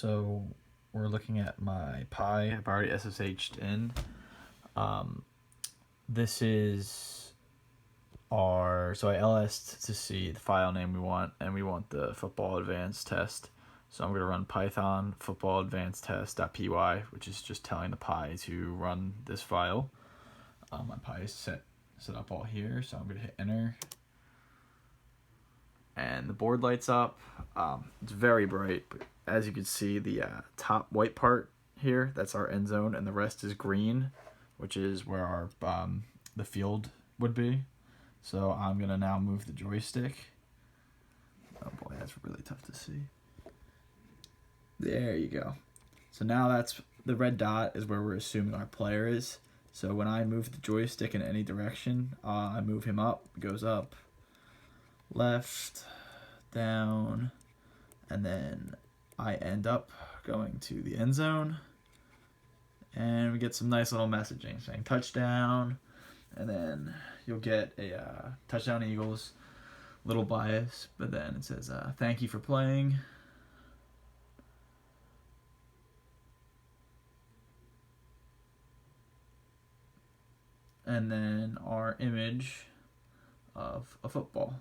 So we're looking at my Pi. I've already SSH'd in. This is so I LS'd to see the file name we want, and we want the football advanced test. So I'm going to run Python football advanced test.py, which is just telling the Pi to run this file. My Pi is set up all here, so I'm going to hit enter. And the board lights up. It's very bright, but as you can see, the top white part here, that's our end zone, and the rest is green, which is where our the field would be. So I'm gonna now move the joystick. Oh boy, that's really tough to see. There you go. So now that's the red dot is where we're assuming our player is. So when I move the joystick in any direction, I move him up, goes up, left, down, and then I end up going to the end zone, and we get some nice little messaging saying touchdown, and then you'll get a touchdown Eagles, little bias, but then it says thank you for playing. And then our image of a football.